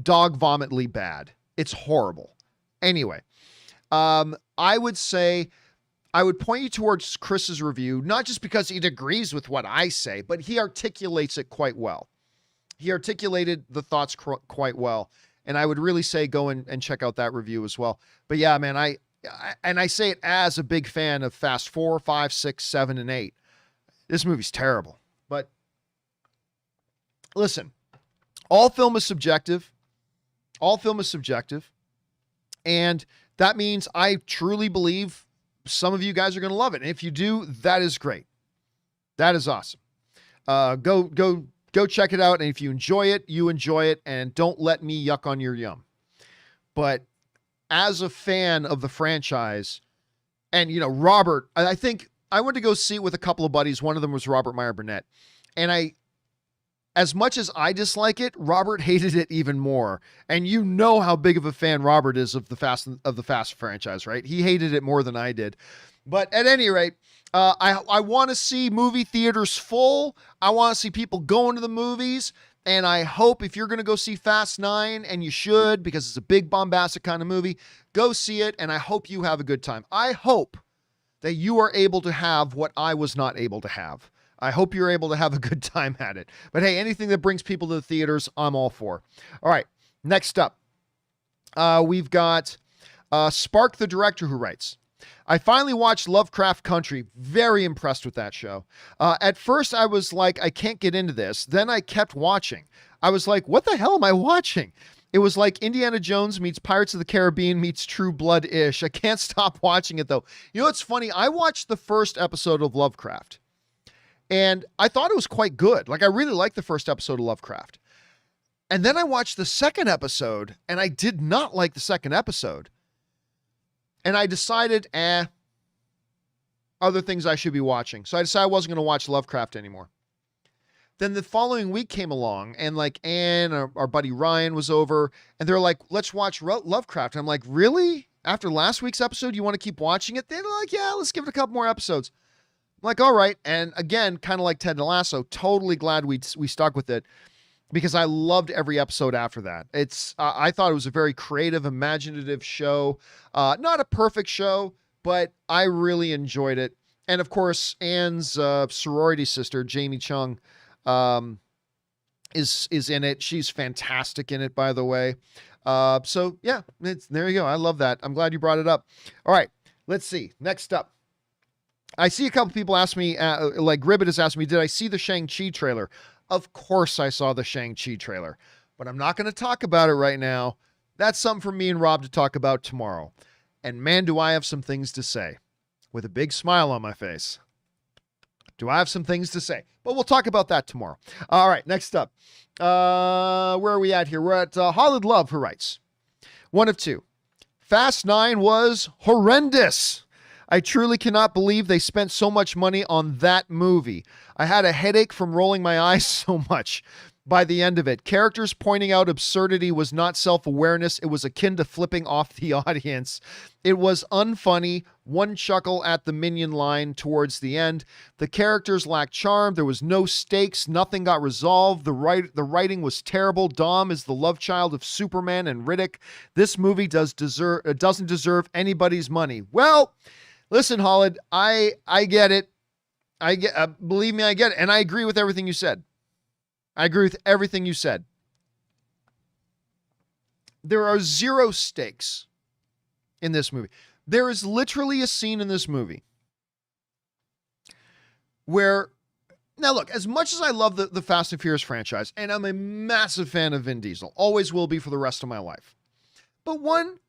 dog vomitly bad. It's horrible. Anyway, I would say I would point you towards Chris's review, not just because he agrees with what I say, but he articulates it quite well. He articulated the thoughts quite well. And I would really say go and check out that review as well. But yeah, man, I say it as a big fan of Fast 4, 5, 6, 7, and 8. This movie's terrible. But listen, all film is subjective. All film is subjective. And that means I truly believe some of you guys are going to love it. And if you do, that is great. That is awesome. Go check it out. And if you enjoy it, you enjoy it. And don't let me yuck on your yum. But as a fan of the franchise, and, you know, Robert, I think I went to go see it with a couple of buddies. One of them was Robert Meyer Burnett. And as much as I dislike it, Robert hated it even more. And you know how big of a fan Robert is of the Fast franchise, right? He hated it more than I did. But at any rate, I want to see movie theaters full. I want to see people going to the movies. And I hope if you're going to go see Fast 9, and you should, because it's a big bombastic kind of movie, go see it. And I hope you have a good time. I hope that you are able to have what I was not able to have. I hope you're able to have a good time at it. But hey, anything that brings people to the theaters, I'm all for. All right, next up, we've got Spark the Director, who writes, I finally watched Lovecraft Country. Very impressed with that show. At first, I was like, I can't get into this. Then I kept watching. I was like, what the hell am I watching? It was like Indiana Jones meets Pirates of the Caribbean meets True Blood-ish. I can't stop watching it, though. You know what's funny? I watched the first episode of Lovecraft. And I thought it was quite good. Like, I really liked the first episode of Lovecraft. And then I watched the second episode, and I did not like the second episode. And I decided, other things I should be watching. So I decided I wasn't going to watch Lovecraft anymore. Then the following week came along, and like Ann, our buddy Ryan, was over, and they're like, let's watch Lovecraft. And I'm like, really? After last week's episode, you want to keep watching it? They're like, yeah, let's give it a couple more episodes. I'm like, all right. And again, kind of like Ted and Lasso, totally glad we stuck with it, because I loved every episode after that. I thought it was a very creative, imaginative show. Not a perfect show, but I really enjoyed it. And of course, Anne's sorority sister, Jamie Chung, is in it. She's fantastic in it, by the way. So yeah, there you go. I love that. I'm glad you brought it up. All right, let's see. Next up. I see a couple people ask me, like Gribbett has asked me, did I see the Shang-Chi trailer? Of course I saw the Shang-Chi trailer, but I'm not going to talk about it right now. That's something for me and Rob to talk about tomorrow. And man, do I have some things to say. With a big smile on my face. Do I have some things to say? But we'll talk about that tomorrow. All right, next up. Where are we at here? We're at Holland Love, who writes, one of two. Fast 9 was horrendous. I truly cannot believe they spent so much money on that movie. I had a headache from rolling my eyes so much by the end of it. Characters pointing out absurdity was not self-awareness. It was akin to flipping off the audience. It was unfunny. One chuckle at the minion line towards the end. The characters lacked charm. There was no stakes. Nothing got resolved. The writing was terrible. Dom is the love child of Superman and Riddick. This movie doesn't deserve anybody's money. Well, listen, Holland, I get it. Believe me, I get it. And I agree with everything you said. I agree with everything you said. There are zero stakes in this movie. There is literally a scene in this movie where, now look, as much as I love the Fast and Furious franchise, and I'm a massive fan of Vin Diesel, always will be for the rest of my life. But one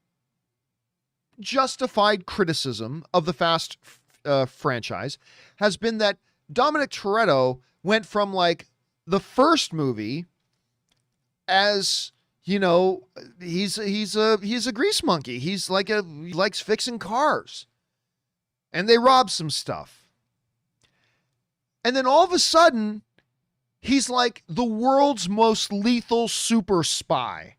justified criticism of the Fast franchise has been that Dominic Toretto went from like the first movie as, you know, he's a grease monkey. He likes fixing cars. And they rob some stuff. And then all of a sudden, he's like the world's most lethal super spy.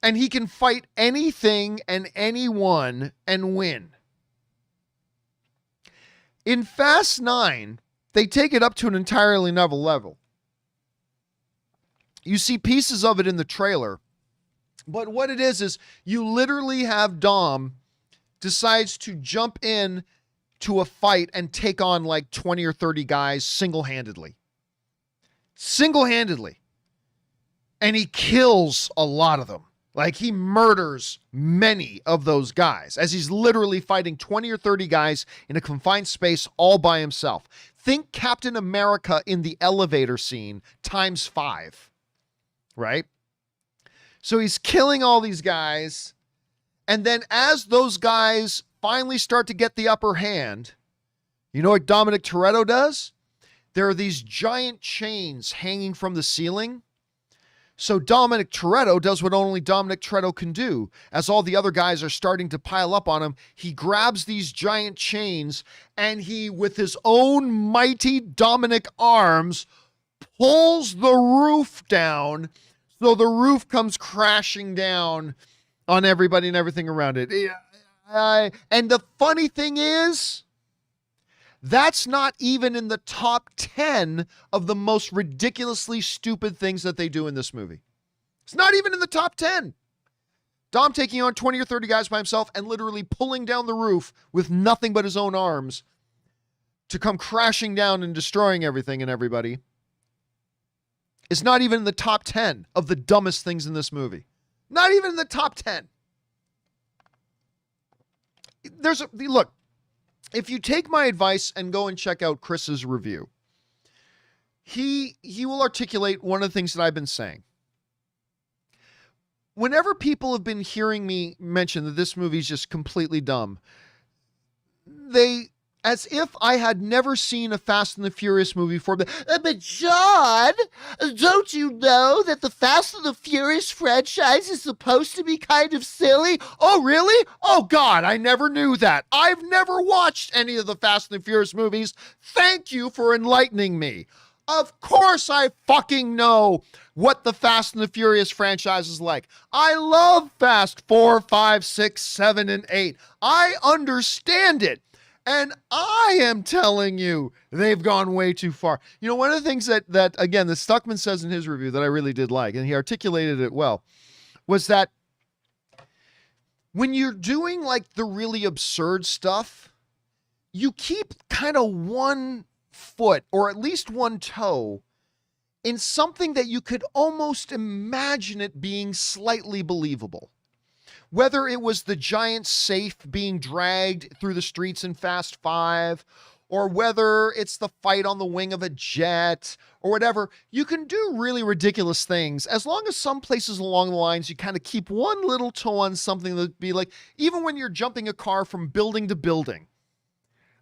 And he can fight anything and anyone and win. In Fast 9, they take it up to an entirely another level. You see pieces of it in the trailer, but what it is you literally have Dom decides to jump in to a fight and take on like 20 or 30 guys single-handedly. Single-handedly. And he kills a lot of them. Like he murders many of those guys as he's literally fighting 20 or 30 guys in a confined space all by himself. Think Captain America in the elevator scene times 5, right? So he's killing all these guys. And then as those guys finally start to get the upper hand, you know what Dominic Toretto does? There are these giant chains hanging from the ceiling. So Dominic Toretto does what only Dominic Toretto can do. As all the other guys are starting to pile up on him, he grabs these giant chains and he, with his own mighty Dominic arms, pulls the roof down so the roof comes crashing down on everybody and everything around it. And the funny thing is, that's not even in the top 10 of the most ridiculously stupid things that they do in this movie. It's not even in the top 10. Dom taking on 20 or 30 guys by himself and literally pulling down the roof with nothing but his own arms to come crashing down and destroying everything and everybody. It's not even in the top 10 of the dumbest things in this movie. Not even in the top 10. Look, if you take my advice and go and check out Chris's review, he will articulate one of the things that I've been saying. Whenever people have been hearing me mention that this movie is just completely dumb, as if I had never seen a Fast and the Furious movie before. But John, don't you know that the Fast and the Furious franchise is supposed to be kind of silly? Oh, really? Oh, God, I never knew that. I've never watched any of the Fast and the Furious movies. Thank you for enlightening me. Of course I fucking know what the Fast and the Furious franchise is like. I love Fast 4, 5, 6, 7, and 8. I understand it. And I am telling you, they've gone way too far. You know, one of the things that again, the Stuckman says in his review that I really did like, and he articulated it well, was that when you're doing like the really absurd stuff, you keep kind of one foot or at least one toe in something that you could almost imagine it being slightly believable. Whether it was the giant safe being dragged through the streets in Fast 5, or whether it's the fight on the wing of a jet, or whatever, you can do really ridiculous things as long as some places along the lines you kind of keep one little toe on something that'd be like, even when you're jumping a car from building to building.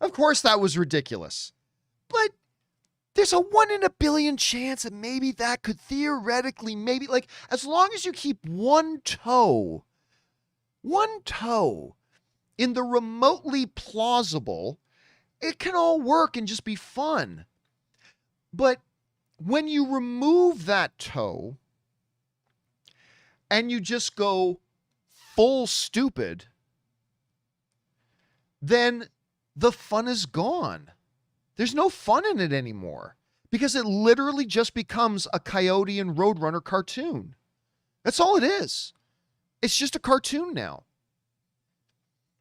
Of course, that was ridiculous. But there's a 1 in a billion chance that maybe that could theoretically, maybe, like, as long as you keep one toe in the remotely plausible, it can all work and just be fun. But when you remove that toe and you just go full stupid, then the fun is gone. There's no fun in it anymore because it literally just becomes a Coyote and Roadrunner cartoon. That's all it is. It's just a cartoon now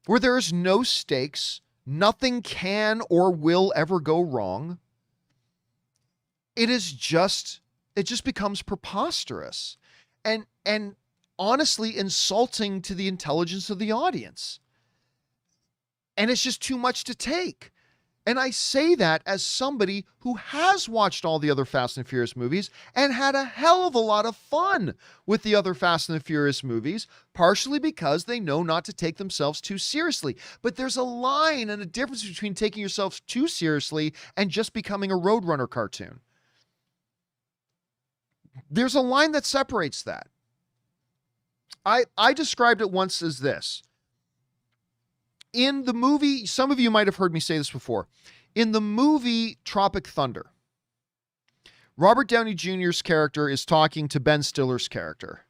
where there is no stakes. Nothing can or will ever go wrong. It just becomes preposterous and honestly insulting to the intelligence of the audience. And it's just too much to take. And I say that as somebody who has watched all the other Fast and Furious movies and had a hell of a lot of fun with the other Fast and the Furious movies, partially because they know not to take themselves too seriously. But there's a line and a difference between taking yourself too seriously and just becoming a Roadrunner cartoon. There's a line that separates that. I described it once as this. In the movie, some of you might have heard me say this before. In the movie Tropic Thunder, Robert Downey Jr.'s character is talking to Ben Stiller's character.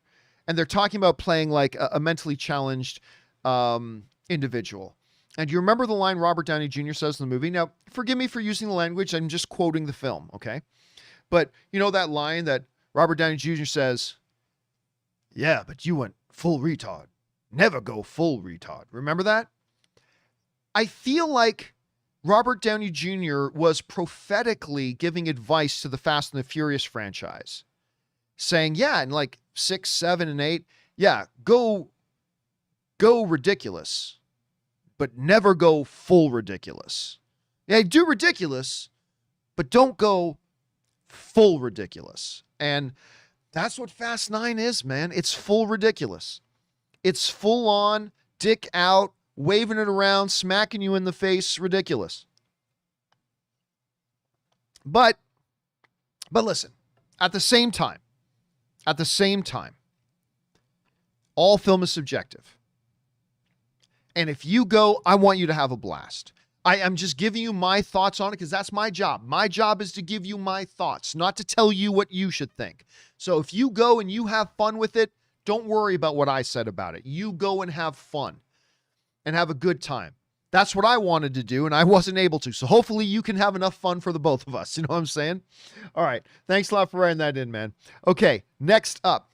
And they're talking about playing like a mentally challenged individual. And do you remember the line Robert Downey Jr. says in the movie? Now, forgive me for using the language. I'm just quoting the film, okay? But you know that line that Robert Downey Jr. says, "Yeah, but you went full retard. Never go full retard." Remember that? I feel like Robert Downey Jr. was prophetically giving advice to the Fast and the Furious franchise, saying, yeah, in like 6, 7, and 8, yeah, go ridiculous, but never go full ridiculous. Yeah, do ridiculous, but don't go full ridiculous. And that's what Fast 9 is, man. It's full ridiculous. It's full on, dick out, waving it around, smacking you in the face, ridiculous. But listen, at the same time, all film is subjective. And if you go, I want you to have a blast. I'm just giving you my thoughts on it because that's my job. My job is to give you my thoughts, not to tell you what you should think. So if you go and you have fun with it, don't worry about what I said about it. You go and have fun and have a good time. That's what I wanted to do, and I wasn't able to. So hopefully you can have enough fun for the both of us. You know what I'm saying? All right. Thanks a lot for writing that in, man. Okay, next up.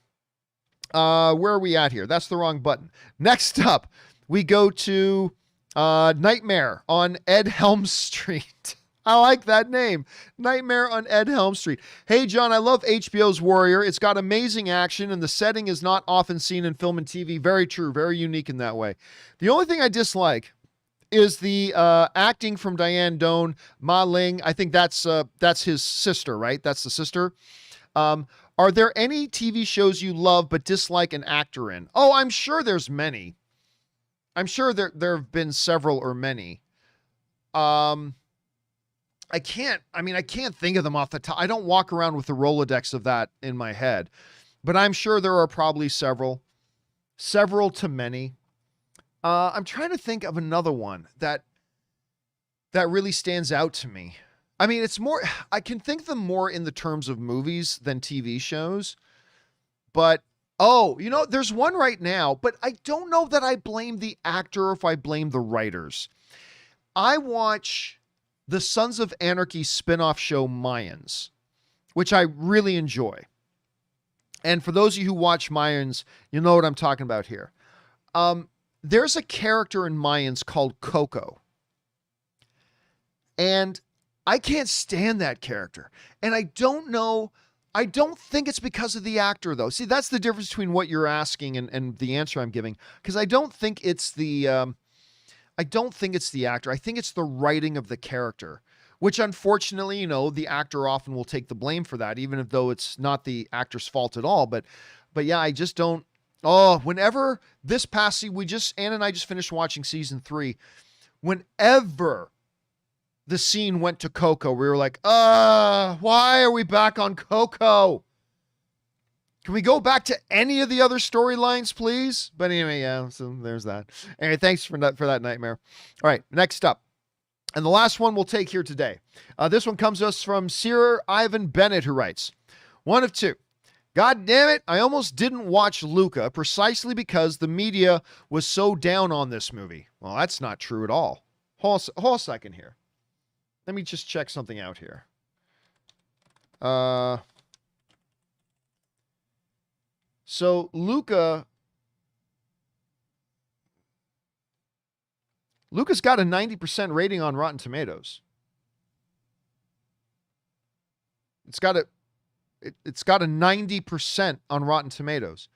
Where are we at here? That's the wrong button. Next up, we go to Nightmare on Ed Helm Street. I like that name. Nightmare on Ed Helm Street. Hey, John, I love HBO's Warrior. It's got amazing action, and the setting is not often seen in film and TV. Very true. Very unique in that way. The only thing I dislike is the acting from Diane Doan, Ma Ling. I think that's his sister, right? That's the sister. Are there any TV shows you love but dislike an actor in? Oh, I'm sure there's many. I'm sure there have been several or many. I can't think of them off the top. I don't walk around with the Rolodex of that in my head, but I'm sure there are probably several to many. I'm trying to think of another one that really stands out to me. I mean, I can think of them more in the terms of movies than TV shows, but there's one right now, but I don't know that I blame the actor or if I blame the writers. I watch the Sons of Anarchy spin-off show Mayans, which I really enjoy. And for those of you who watch Mayans, you know what I'm talking about here. There's a character in Mayans called Coco. And I can't stand that character. And I don't know I don't think it's because of the actor, though. See, that's the difference between what you're asking and the answer I'm giving. Because I don't think it's the actor. I think it's the writing of the character, which unfortunately, the actor often will take the blame for that, even though it's not the actor's fault at all. But yeah, I just don't. Oh, whenever this past season, Ann and I just finished watching season 3. Whenever the scene went to Coco, we were like, why are we back on Coco? Can we go back to any of the other storylines, please? But anyway, yeah, so there's that. Anyway, thanks for that nightmare. All right, next up. And the last one we'll take here today. This one comes to us from Sir Ivan Bennett, who writes, one of two. God damn it, I almost didn't watch Luca precisely because the media was so down on this movie. Well, that's not true at all. Hold a second here. Let me just check something out here. So Luca's got a 90% rating on Rotten Tomatoes. It's got a 90% on Rotten Tomatoes.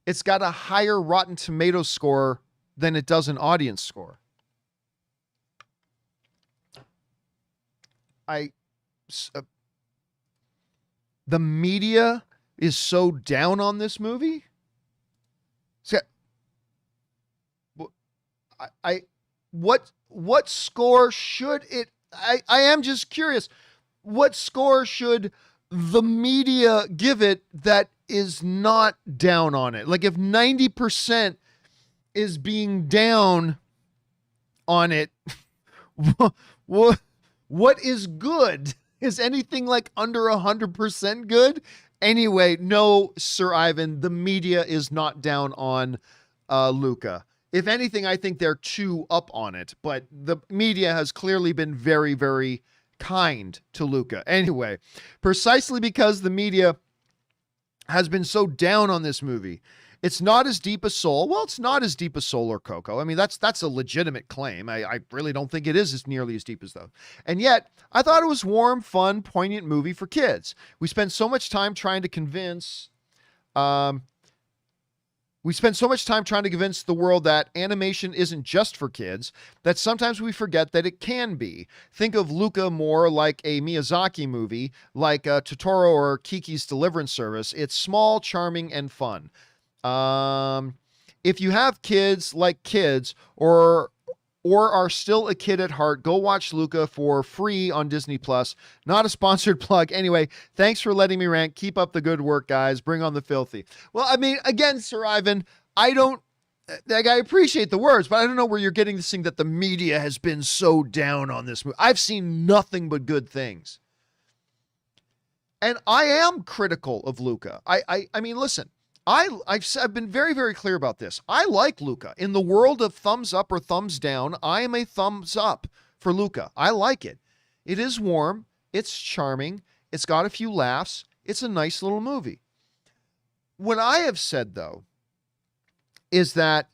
It's got a higher Rotten Tomatoes score than it does an audience score. The media is so down on this movie. So, what score should it? I am just curious. What score should the media give it that is not down on it? Like if 90% is being down on it, what is good? Is anything like under 100% good? Anyway, no, Sir Ivan, the media is not down on Luca. If anything, I think they're too up on it, but the media has clearly been very, very kind to Luca. Anyway, precisely because the media has been so down on this movie, it's not as deep as Soul. Well, it's not as deep as Soul or Coco. I mean, that's a legitimate claim. I really don't think it is as nearly as deep as those. And yet, I thought it was warm, fun, poignant movie for kids. We spend so much time trying to convince the world that animation isn't just for kids, that sometimes we forget that it can be. Think of Luca more like a Miyazaki movie, like Totoro or Kiki's Deliverance Service. It's small, charming, and fun. If you have kids like kids or are still a kid at heart, go watch Luca for free on Disney Plus. Not a sponsored plug. Anyway, thanks for letting me rant. Keep up the good work, guys. Bring on the filthy. Well, I mean, again, Sir Ivan, I appreciate the words, but I don't know where you're getting this thing that the media has been so down on this movie. I've seen nothing but good things. And I am critical of Luca. I mean, listen, I've been very, very clear about this. I like Luca. In the world of thumbs up or thumbs down, I am a thumbs up for Luca. I like it. It is warm. It's charming. It's got a few laughs. It's a nice little movie. What I have said, though, is that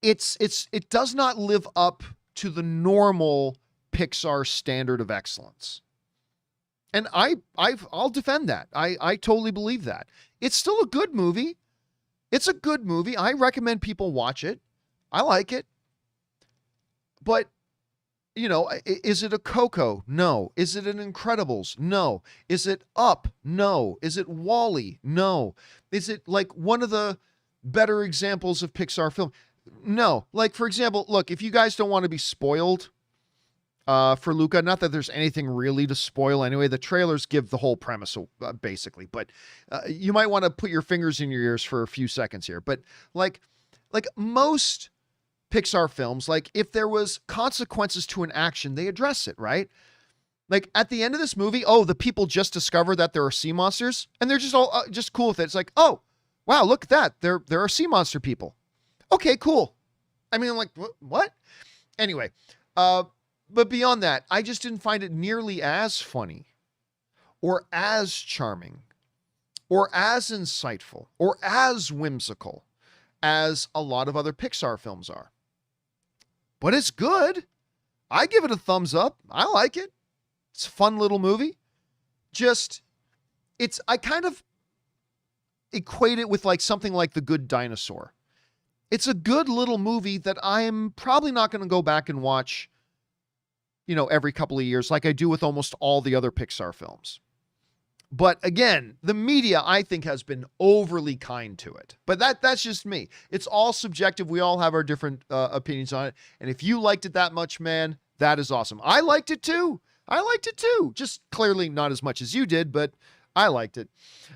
it does not live up to the normal Pixar standard of excellence. And I'll defend that. I totally believe that. It's still a good movie. It's a good movie. I recommend people watch it. I like it. But, is it a Coco? No. Is it an Incredibles? No. Is it Up? No. Is it WALL-E? No. Is it like one of the better examples of Pixar film? No. Like, for example, look, if you guys don't want to be spoiled for Luca, not that there's anything really to spoil anyway. The trailers give the whole premise, basically, but you might want to put your fingers in your ears for a few seconds here. But like most Pixar films, like if there was consequences to an action, they address it, right? Like at the end of this movie, the people just discovered that there are sea monsters and they're just all just cool with it. It's like, oh, wow, look at that. There are sea monster people. Okay, cool. I mean, I'm like, what? Anyway, but beyond that, I just didn't find it nearly as funny or as charming or as insightful or as whimsical as a lot of other Pixar films are. But it's good. I give it a thumbs up. I like it. It's a fun little movie. Just, I kind of equate it with like something like The Good Dinosaur. It's a good little movie that I'm probably not going to go back and watch, every couple of years like I do with almost all the other Pixar films. But again, the media, I think, has been overly kind to it. But that's just me. It's all subjective. We all have our different opinions on it. And if you liked it that much, man, that is awesome. I liked it too. Just clearly not as much as you did, but I liked it.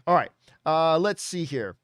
All right. Let's see here.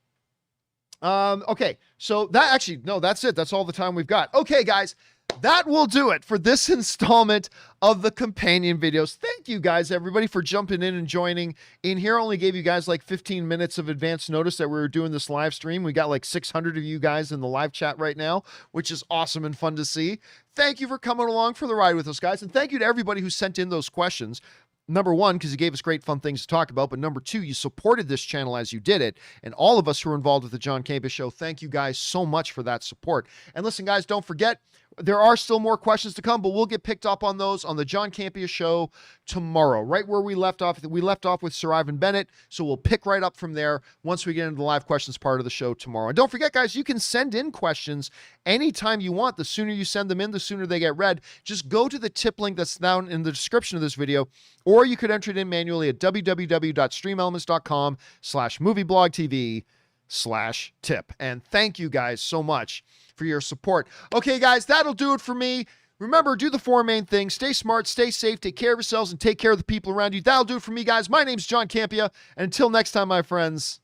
Okay. So that's it. That's all the time we've got. Okay, guys. That will do it for this installment of the companion videos. Thank you guys, everybody, for jumping in and joining in here. I only gave you guys like 15 minutes of advance notice that we were doing this live stream. We got like 600 of you guys in the live chat right now, which is awesome and fun to see. Thank you for coming along for the ride with us, guys. And thank you to everybody who sent in those questions. Number one, because you gave us great fun things to talk about. But number two, you supported this channel as you did it. And all of us who are involved with the John Campea Show, thank you guys so much for that support. And listen, guys, don't forget, there are still more questions to come, but we'll get picked up on those on the John Campea Show tomorrow, right where we left off. We left off with Sir Ivan Bennett, so we'll pick right up from there once we get into the live questions part of the show tomorrow. And don't forget, guys, you can send in questions anytime you want. The sooner you send them in, the sooner they get read. Just go to the tip link that's down in the description of this video, or you could enter it in manually at www.streamelements.com/movieblogtv/tip. And thank you guys so much for your support. Okay, guys, that'll do it for me. Remember, do the four main things. Stay smart, stay safe, take care of yourselves, and take care of the people around you. That'll do it for me, guys. My name's John Campea, and until next time, my friends,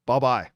bye-bye.